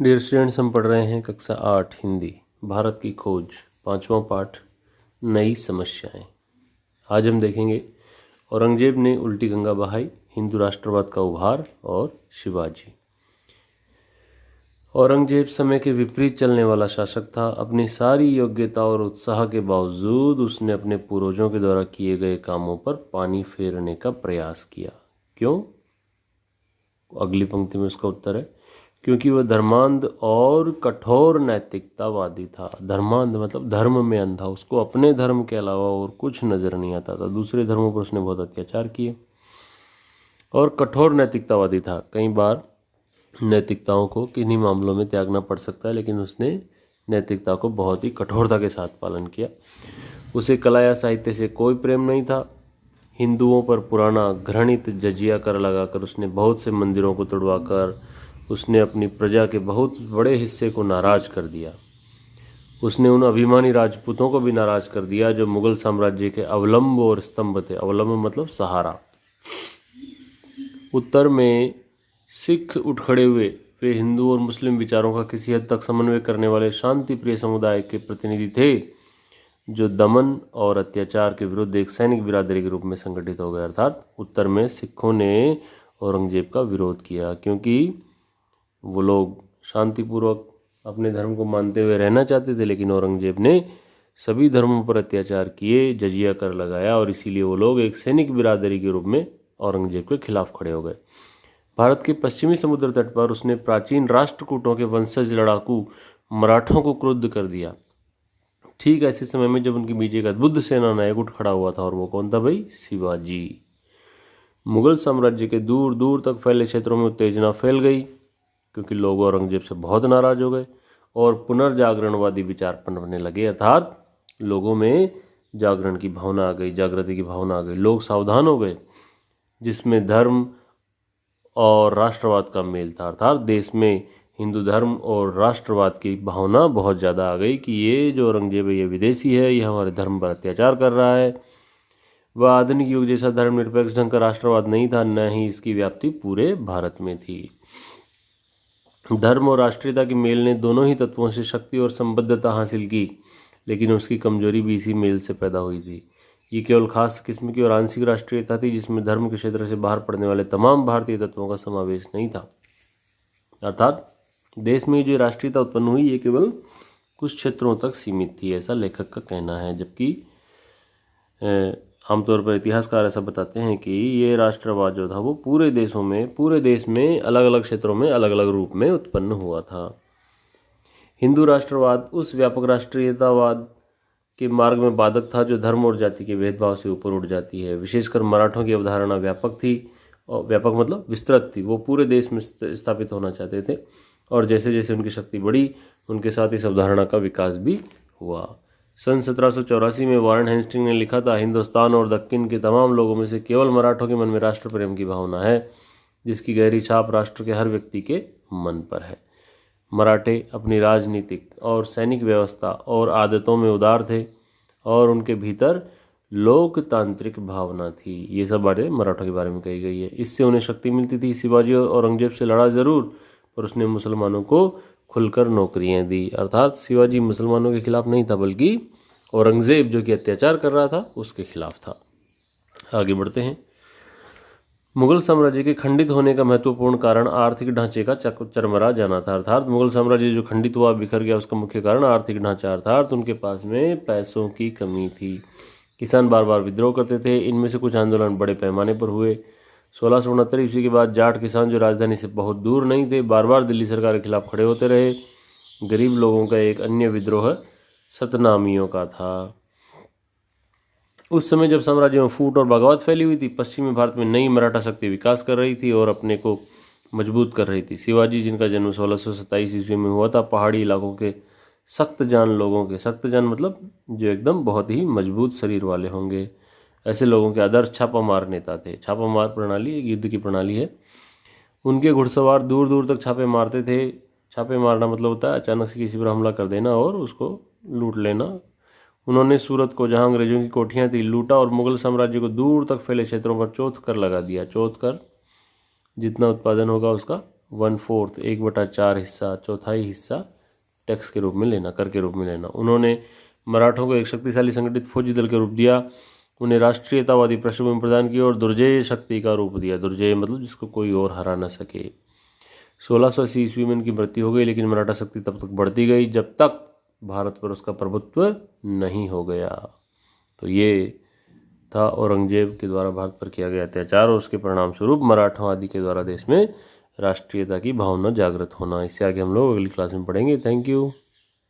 Dear students, हम पढ़ रहे हैं कक्षा 8 हिंदी भारत की खोज 5वां पाठ नई समस्याएं। आज हम देखेंगे औरंगजेब ने उल्टी गंगा बहाई, हिंदू राष्ट्रवाद का उभार और शिवाजी। औरंगजेब समय के विपरीत चलने वाला शासक था। अपनी सारी योग्यता और उत्साह के बावजूद उसने अपने पूर्वजों के द्वारा किए गए कामों पर पानी फेरने का प्रयास किया। क्यों? अगली पंक्ति में उसका उत्तर है, क्योंकि वह धर्मांध और कठोर नैतिकतावादी था। धर्मांध मतलब धर्म में अंधा, उसको अपने धर्म के अलावा और कुछ नजर नहीं आता था। दूसरे धर्मों पर उसने बहुत अत्याचार किए और कठोर नैतिकतावादी था। कई बार नैतिकताओं को किन्हीं मामलों में त्यागना पड़ सकता है, लेकिन उसने नैतिकता को बहुत ही कठोरता के साथ पालन किया। उसे कला या साहित्य से कोई प्रेम नहीं था। हिंदुओं पर पुराना घृणित जजिया कर लगाकर उसने बहुत से मंदिरों को तुड़वाकर उसने अपनी प्रजा के बहुत बड़े हिस्से को नाराज कर दिया। उसने उन अभिमानी राजपूतों को भी नाराज कर दिया जो मुगल साम्राज्य के अवलंब और स्तंभ थे। अवलंब मतलब सहारा। उत्तर में सिख उठ खड़े हुए। वे हिंदू और मुस्लिम विचारों का किसी हद तक समन्वय करने वाले शांति प्रिय समुदाय के प्रतिनिधि थे, जो दमन और अत्याचार के विरुद्ध एक सैनिक बिरादरी के रूप में संगठित हो गए। अर्थात उत्तर में सिखों ने औरंगजेब का विरोध किया, क्योंकि वो लोग शांतिपूर्वक अपने धर्म को मानते हुए रहना चाहते थे, लेकिन औरंगजेब ने सभी धर्मों पर अत्याचार किए, जजिया कर लगाया, और इसीलिए वो लोग एक सैनिक बिरादरी के रूप में औरंगजेब के खिलाफ खड़े हो गए। भारत के पश्चिमी समुद्र तट पर उसने प्राचीन राष्ट्रकूटों के वंशज लड़ाकू मराठों को क्रुद्ध कर दिया। ठीक ऐसे समय में जब उनके बीच एक अद्भुत सेना नायक उठ खड़ा हुआ था, और वो कौन था भाई? शिवाजी। मुगल साम्राज्य के दूर दूर तक फैले क्षेत्रों में उत्तेजना फैल गई, क्योंकि लोग औरंगजेब से बहुत नाराज हो गए और पुनर्जागरणवादी विचार पनपने लगे। अर्थात लोगों में जागरण की भावना आ गई, जागृति की भावना आ गई। लोग सावधान हो गए, जिसमें धर्म और राष्ट्रवाद का मेल था। अर्थात देश में हिंदू धर्म और राष्ट्रवाद की भावना बहुत ज़्यादा आ गई कि ये जो औरंगजेब है ये विदेशी है, ये हमारे धर्म पर अत्याचार कर रहा है। वह आधुनिक युग जैसा धर्मनिरपेक्ष ढंग का राष्ट्रवाद नहीं था, न ही इसकी व्याप्ति पूरे भारत में थी। धर्म और राष्ट्रीयता के मेल ने दोनों ही तत्वों से शक्ति और संबद्धता हासिल की, लेकिन उसकी कमजोरी भी इसी मेल से पैदा हुई थी। ये केवल खास किस्म की और आंशिक राष्ट्रीयता थी, जिसमें धर्म के क्षेत्र से बाहर पड़ने वाले तमाम भारतीय तत्वों का समावेश नहीं था। अर्थात देश में जो राष्ट्रीयता उत्पन्न हुई ये केवल कुछ क्षेत्रों तक सीमित थी, ऐसा लेखक का कहना है। जबकि आमतौर पर इतिहासकार ऐसा बताते हैं कि ये राष्ट्रवाद जो था वो पूरे देश में अलग अलग क्षेत्रों में अलग अलग रूप में उत्पन्न हुआ था। हिंदू राष्ट्रवाद उस व्यापक राष्ट्रीयतावाद के मार्ग में बाधक था जो धर्म और जाति के भेदभाव से ऊपर उठ जाती है। विशेषकर मराठों की अवधारणा व्यापक थी, और व्यापक मतलब विस्तृत थी। वो पूरे देश में स्थापित होना चाहते थे, और जैसे जैसे उनकी शक्ति बढ़ी उनके साथ इस अवधारणा का विकास भी हुआ। सन 1784 में वारेन हेस्टिंग ने लिखा था, हिंदुस्तान और दक्कन के तमाम लोगों में से केवल मराठों के मन में राष्ट्र प्रेम की भावना है, जिसकी गहरी छाप राष्ट्र के हर व्यक्ति के मन पर है। मराठे अपनी राजनीतिक और सैनिक व्यवस्था और आदतों में उदार थे, और उनके भीतर लोकतांत्रिक भावना थी। ये सब बातें मराठों के बारे में कही गई है। इससे उन्हें शक्ति मिलती थी। शिवाजी औरंगजेब से लड़ा जरूर, पर उसने मुसलमानों को खुलकर नौकरियां दी। अर्थात शिवाजी मुसलमानों के खिलाफ नहीं था, बल्कि औरंगजेब जो कि अत्याचार कर रहा था उसके खिलाफ था। आगे बढ़ते हैं। मुगल साम्राज्य के खंडित होने का महत्वपूर्ण कारण आर्थिक ढांचे का चरमरा जाना था। अर्थात मुगल साम्राज्य जो खंडित हुआ, बिखर गया, उसका मुख्य कारण आर्थिक ढांचा, अर्थात उनके पास में पैसों की कमी थी। किसान बार बार विद्रोह करते थे। इनमें से कुछ आंदोलन बड़े पैमाने पर हुए। 1669 ईस्वी के बाद जाट किसान जो राजधानी से बहुत दूर नहीं थे, बार बार दिल्ली सरकार के खिलाफ खड़े होते रहे। गरीब लोगों का एक अन्य विद्रोह सतनामियों का था। उस समय जब साम्राज्य में फूट और बगावत फैली हुई थी, पश्चिमी भारत में नई मराठा शक्ति विकास कर रही थी और अपने को मजबूत कर रही थी। शिवाजी, जिनका जन्म 1627 ईस्वी में हुआ था, पहाड़ी इलाकों के सख्त जान लोगों के, सख्त जान मतलब जो एकदम बहुत ही मजबूत शरीर वाले होंगे, ऐसे लोगों के आदर्श छापामार नेता थे। छापामार प्रणाली एक युद्ध की प्रणाली है। उनके घुड़सवार दूर दूर तक छापे मारते थे। छापे मारना मतलब होता है अचानक से किसी पर हमला कर देना और उसको लूट लेना। उन्होंने सूरत को, जहां अंग्रेजों की कोठियां थी, लूटा और मुगल साम्राज्य को दूर तक फैले क्षेत्रों पर चौथ कर लगा दिया। चौथ कर जितना उत्पादन होगा उसका 1/4 1/4 हिस्सा, चौथाई हिस्सा टैक्स के रूप में लेना, कर के रूप में लेना। उन्होंने मराठों को एक शक्तिशाली संगठित फौजी दल के रूप दिया, उन्हें राष्ट्रीयतावादी पृष्ठभूमि प्रदान की और दुर्जय शक्ति का रूप दिया। दुर्जय मतलब जिसको कोई और हरा न सके। 1680 ईस्वी में इनकी मृत्यु हो गई, लेकिन मराठा शक्ति तब तक बढ़ती गई जब तक भारत पर उसका प्रभुत्व नहीं हो गया। तो ये था औरंगजेब के द्वारा भारत पर किया गया अत्याचार और उसके परिणाम स्वरूप मराठों आदि के द्वारा देश में राष्ट्रीयता की भावना जागृत होना। इससे आगे हम लोग अगली क्लास में पढ़ेंगे। Thank you.